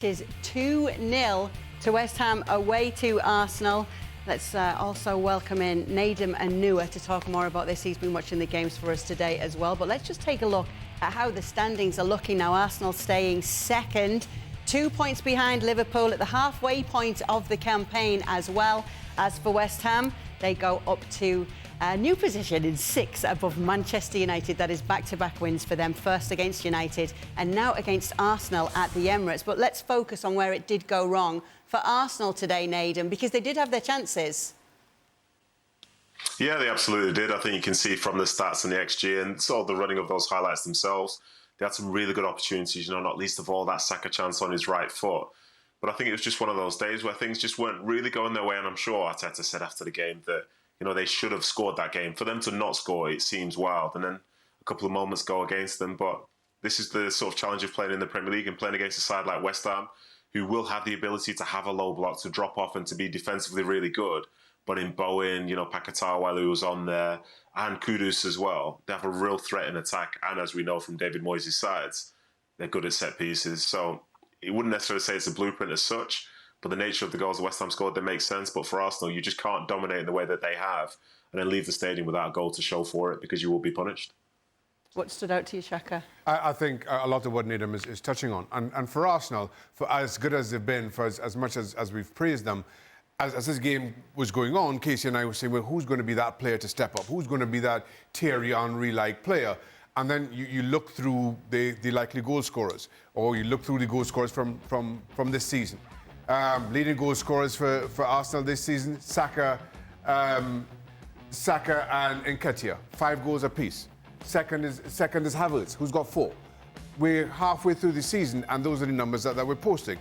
It is 2-0 to West Ham away to Arsenal. Let's also welcome in Nadim and Nua to talk more about this. He's been watching the games for us today as well. But let's just take a look at how the standings are looking now. Arsenal staying second, 2 points behind Liverpool at the halfway point of the campaign as well. As for West Ham, they go up to a new position in 6 above Manchester United. That is back-to-back wins for them, first against United and now against Arsenal at the Emirates. But let's focus on where it did go wrong for Arsenal today, Nadim, because they did have their chances. Yeah, they absolutely did. I think you can see from the stats and the XG and sort of the running of those highlights themselves, they had some really good opportunities, not least of all that Saka chance on his right foot. But I think it was just one of those days where things just weren't really going their way. And I'm sure Arteta said after the game that, they should have scored that game. For them to not score, it seems wild. And then a couple of moments go against them. But this is the sort of challenge of playing in the Premier League and playing against a side like West Ham, who will have the ability to have a low block, to drop off and to be defensively really good. But in Bowen, Paquetá while he was on there, and Kudus as well, they have a real threat in attack. And as we know from David Moyes' sides, they're good at set pieces. So it wouldn't necessarily say it's a blueprint as such, but the nature of the goals West Ham scored, they make sense. But for Arsenal, you just can't dominate in the way that they have and then leave the stadium without a goal to show for it, because you will be punished. What stood out to you, Shaka? I think a lot of what Nadim is touching on. And for Arsenal, for as good as they've been, for as much as we've praised them, as this game was going on, Casey and I were saying, well, who's going to be that player to step up? Who's going to be that Thierry Henry-like player? And then you look through the likely goal scorers, or you look through the goal scorers from this season. Leading goal scorers for Arsenal this season, Saka and Nketiah, 5 goals apiece. Second is Havertz, who's got 4. We're halfway through the season, and those are the numbers that we're posting.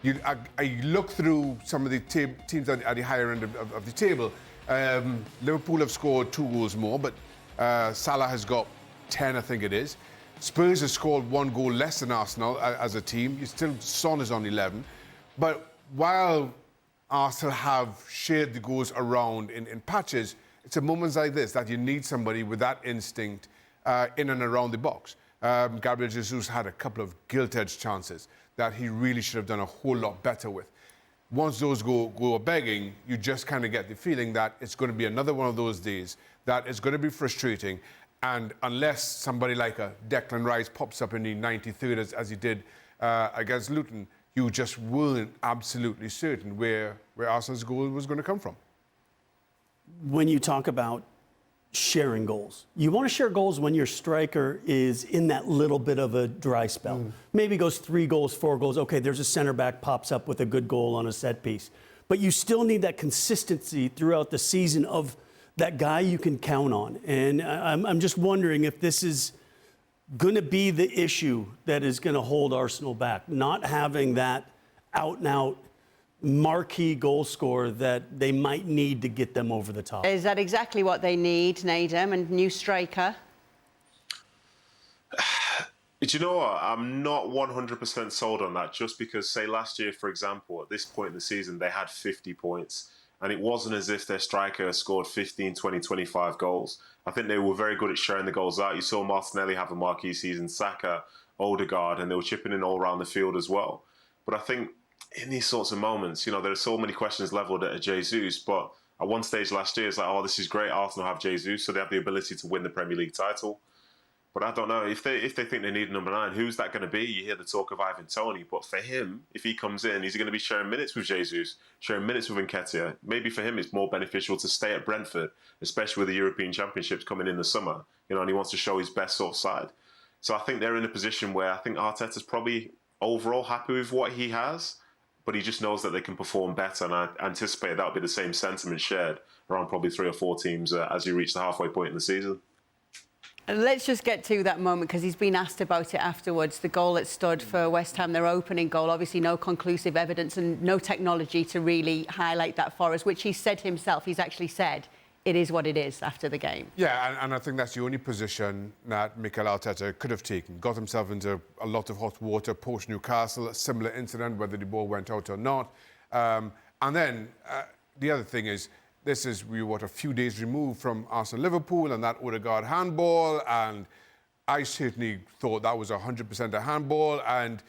I look through some of the teams at the higher end of the table. Liverpool have scored 2 goals more, but Salah has got 10, I think it is. Spurs have scored 1 goal less than Arsenal as a team. Son is on 11. But while Arsenal have shared the goals around in patches, it's at moments like this that you need somebody with that instinct in and around the box. Gabriel Jesus had a couple of gilt-edged chances that he really should have done a whole lot better with. Once those go begging, you just kind of get the feeling that it's going to be another one of those days that is going to be frustrating. And unless somebody like a Declan Rice pops up in the 93rd, as he did against Luton, you just weren't absolutely certain where Arsenal's goal was going to come from. When you talk about sharing goals, you want to share goals when your striker is in that little bit of a dry spell. Maybe goes 3 goals, 4 goals. Okay, there's a center back pops up with a good goal on a set piece. But you still need that consistency throughout the season of that guy you can count on. And I'm just wondering if this is going to be the issue that is going to hold Arsenal back, not having that out-and-out marquee goal scorer that they might need to get them over the top. Is that exactly what they need, Nadim, and new striker? Do you know what? I'm not 100% sold on that, just because, say, last year, for example, at this point in the season, they had 50 points. And it wasn't as if their striker scored 15, 20, 25 goals. I think they were very good at sharing the goals out. You saw Martinelli have a marquee season, Saka, Odegaard, and they were chipping in all around the field as well. But I think in these sorts of moments, there are so many questions levelled at Jesus. But at one stage last year, it's like, oh, this is great. Arsenal have Jesus, so they have the ability to win the Premier League title. But I don't know, if they think they need a number 9, who's that going to be? You hear the talk of Ivan Toney, but for him, if he comes in, he's going to be sharing minutes with Jesus, sharing minutes with Nketiah. Maybe for him it's more beneficial to stay at Brentford, especially with the European Championships coming in the summer, and he wants to show his best sort of side. So I think they're in a position where I think Arteta's probably overall happy with what he has, but he just knows that they can perform better, and I anticipate that'll be the same sentiment shared around probably 3 or 4 teams as you reach the halfway point in the season. Let's just get to that moment, because he's been asked about it afterwards. The goal that stood for West Ham, their opening goal, obviously no conclusive evidence and no technology to really highlight that for us, which he said himself. He's actually said it is what it is after the game. Yeah, and I think that's the only position that Mikel Arteta could have taken. Got himself into a lot of hot water post-Newcastle, a similar incident, whether the ball went out or not. And then the other thing is, we were a few days removed from Arsenal-Liverpool and that Odegaard handball, and I certainly thought that was 100% a handball, and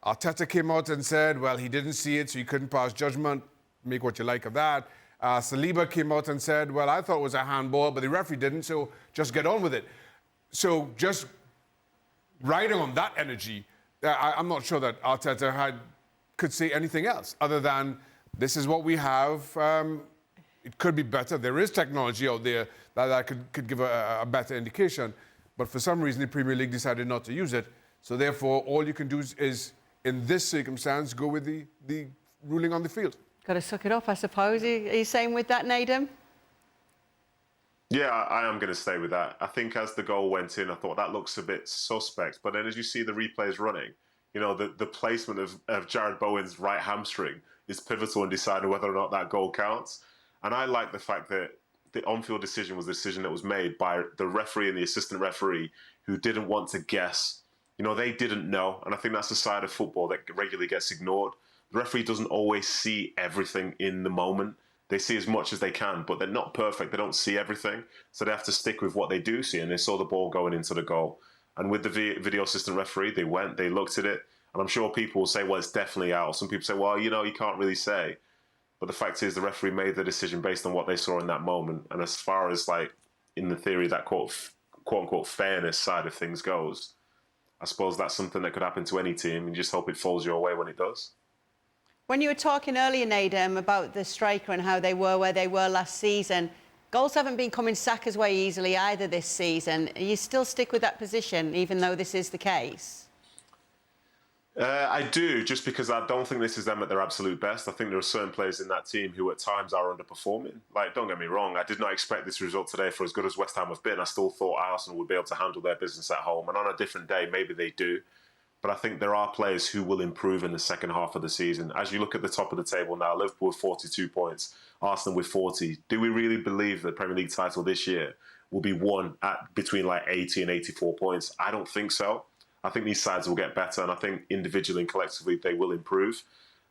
Arteta came out and said, well, he didn't see it, so he couldn't pass judgment. Make what you like of that. Saliba came out and said, well, I thought it was a handball, but the referee didn't, so just get on with it. So just riding on that energy, I'm not sure that Arteta could say anything else other than this is what we have. It could be better. There is technology out there that could give a better indication. But for some reason, the Premier League decided not to use it. So therefore, all you can do is in this circumstance, go with the ruling on the field. Got to suck it up, I suppose. Are you saying with that, Nadem? Yeah, I am going to stay with that. I think as the goal went in, I thought that looks a bit suspect. But then as you see the replays running, you know, the placement of Jared Bowen's right hamstring is pivotal in deciding whether or not that goal counts. And I like the fact that the on-field decision was the decision that was made by the referee and the assistant referee who didn't want to guess. You know, they didn't know. And I think that's the side of football that regularly gets ignored. The referee doesn't always see everything in the moment. They see as much as they can, but they're not perfect. They don't see everything. So they have to stick with what they do see. And they saw the ball going into the goal. And with the video assistant referee, they looked at it. And I'm sure people will say, well, it's definitely out. Some people say, well, you know, you can't really say. But the fact is the referee made the decision based on what they saw in that moment. And as far as, like, in the theory that quote-unquote fairness side of things goes, I suppose that's something that could happen to any team. You just hope it falls your way when it does. When you were talking earlier, Nadem, about the striker and how they were where they were last season, goals haven't been coming Saka's way easily either this season. You still stick with that position, even though this is the case? I do, just because I don't think this is them at their absolute best. I think there are certain players in that team who at times are underperforming. Like, don't get me wrong, I did not expect this result today for as good as West Ham have been. I still thought Arsenal would be able to handle their business at home. And on a different day, maybe they do. But I think there are players who will improve in the second half of the season. As you look at the top of the table now, Liverpool with 42 points, Arsenal with 40. Do we really believe the Premier League title this year will be won at between like 80 and 84 points? I don't think so. I think these sides will get better, and I think individually and collectively they will improve.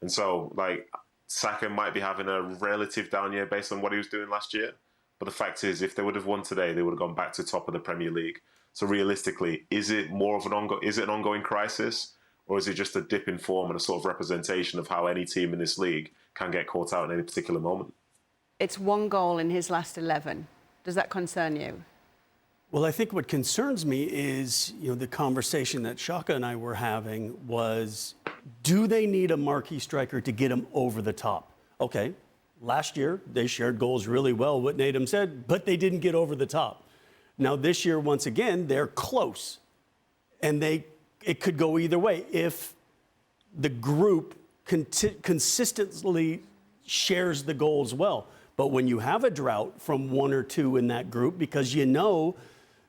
And so, like, Saka might be having a relative down year based on what he was doing last year. But the fact is, if they would have won today, they would have gone back to top of the Premier League. So realistically, is it more of an ongoing crisis, or is it just a dip in form and a sort of representation of how any team in this league can get caught out in any particular moment? It's one goal in his last 11. Does that concern you? Well, I think what concerns me is, you know, the conversation that Shaka and I were having was, do they need a marquee striker to get him over the top? Okay, last year they shared goals really well, what Nadem said, but they didn't get over the top. Now this year, once again, they're close, and it could go either way if the group consistently shares the goals well. But when you have a drought from one or two in that group, because you know,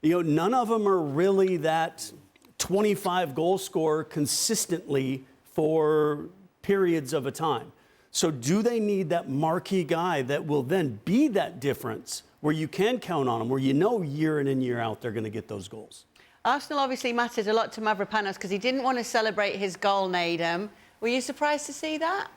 none of them are really that 25 goal scorer consistently for periods of a time. So do they need that marquee guy that will then be that difference where you can count on them, where you know year in and year out they're going to get those goals? Arsenal obviously mattered a lot to Mavropanos because he didn't want to celebrate his goal, Nadem. Were you surprised to see that?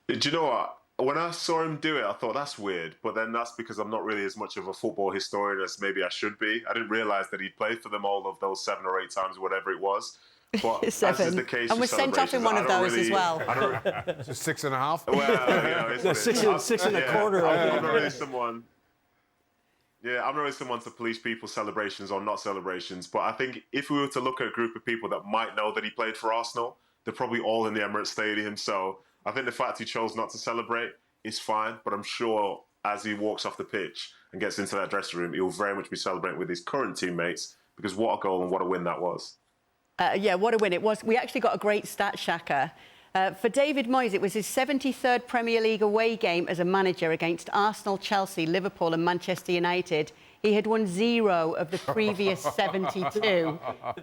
Do you know what? When I saw him do it, I thought, that's weird. But then that's because I'm not really as much of a football historian as maybe I should be. I didn't realise that he played for them all of those 7 or 8 times, whatever it was. But 7. as is the case, and was sent off in one of those as well. So 6.5? Well, you know, six and a quarter. I'm not really someone. Yeah, I'm not really someone to police people's celebrations or not celebrations. But I think if we were to look at a group of people that might know that he played for Arsenal, they're probably all in the Emirates Stadium. So I think the fact he chose not to celebrate is fine. But I'm sure as he walks off the pitch and gets into that dressing room, he'll very much be celebrating with his current teammates, because what a goal and what a win that was. Yeah, what a win it was. We actually got a great stat, Shaka. For David Moyes, it was his 73rd Premier League away game as a manager against Arsenal, Chelsea, Liverpool and Manchester United. He had won 0 of the previous 72.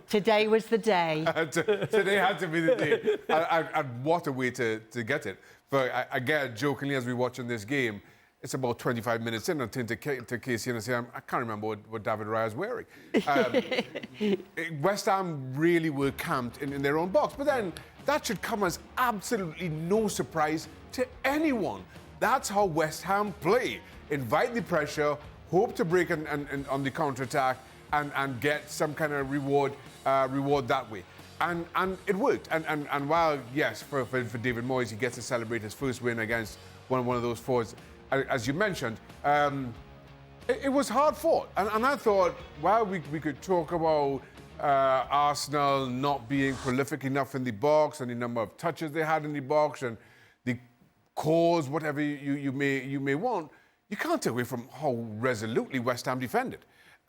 Today was the day. Today had to be the day. And what a way to get it. But again, jokingly, as we're watching this game, it's about 25 minutes in, I turn to Casey and I say, I can't remember what David Raya's wearing. West Ham really were camped in their own box. But then that should come as absolutely no surprise to anyone. That's how West Ham play. Invite the pressure, hope to break on the counter-attack and get some kind of reward that way. And it worked. And while, yes, for David Moyes, he gets to celebrate his first win against one of those forwards, as you mentioned, it was hard fought. And I thought, while we could talk about Arsenal not being prolific enough in the box and the number of touches they had in the box and the cause, whatever you may want, you can't take away from how resolutely West Ham defended.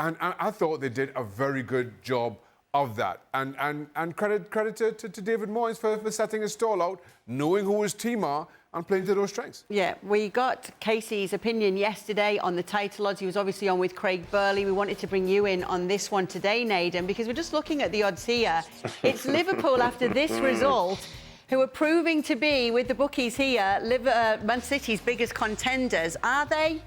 And I thought they did a very good job of that. And credit to David Moyes for setting his stall out, knowing who his team are, and playing to those strengths. Yeah, we got Casey's opinion yesterday on the title odds. He was obviously on with Craig Burley. We wanted to bring you in on this one today, Naden, because we're just looking at the odds here. It's Liverpool after this result, who are proving to be, with the bookies here, Man City's biggest contenders. Are they?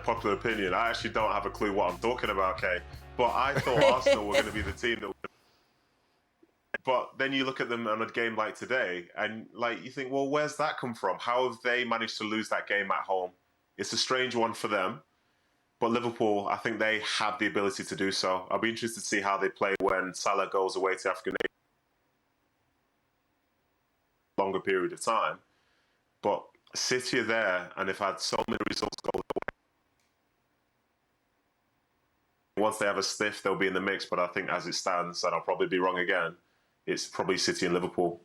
Popular opinion. I actually don't have a clue what I'm talking about, Kay. But I thought Arsenal were going to be the team that would. But then you look at them on a game like today, and like you think, well, where's that come from? How have they managed to lose that game at home? It's a strange one for them. But Liverpool, I think they have the ability to do so. I'll be interested to see how they play when Salah goes away to African Nation. Longer period of time. But City are there, and they've had so many results go their way. Once they have a sniff, they'll be in the mix. But I think as it stands, and I'll probably be wrong again, it's probably City and Liverpool.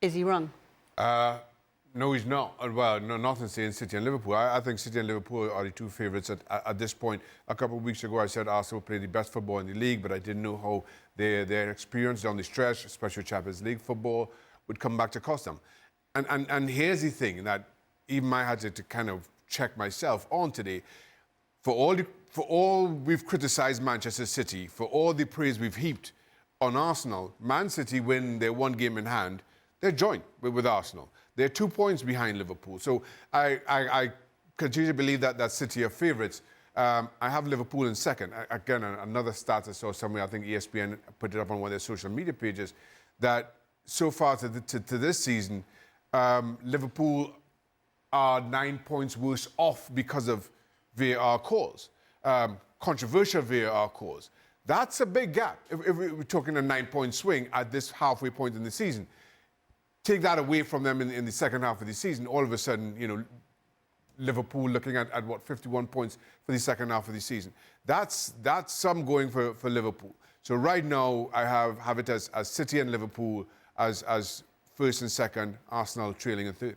Is he wrong? No, he's not. Well, no, nothing saying City and Liverpool. I think City and Liverpool are the two favourites at this point. A couple of weeks ago, I said Arsenal played the best football in the league, but I didn't know how their experience down the stretch, especially Champions League football, would come back to cost them. And here's the thing that even I had to kind of check myself on today. For all we've criticised Manchester City, for all the praise we've heaped on Arsenal, Man City win their one game in hand, they're joint with Arsenal. They're 2 points behind Liverpool. So I continue to believe that City are favourites. I have Liverpool in second. Again, another stat I saw somewhere, I think ESPN put it up on one of their social media pages, that so far to this season, Liverpool are 9 points worse off because of VAR calls, controversial VAR calls. That's a big gap. If we're talking a 9-point swing at this halfway point in the season, take that away from them in the second half of the season, all of a sudden, you know, Liverpool looking at what, 51 points for the second half of the season. That's some going for Liverpool. So right now, I have it as City and Liverpool as first and second, Arsenal trailing in third.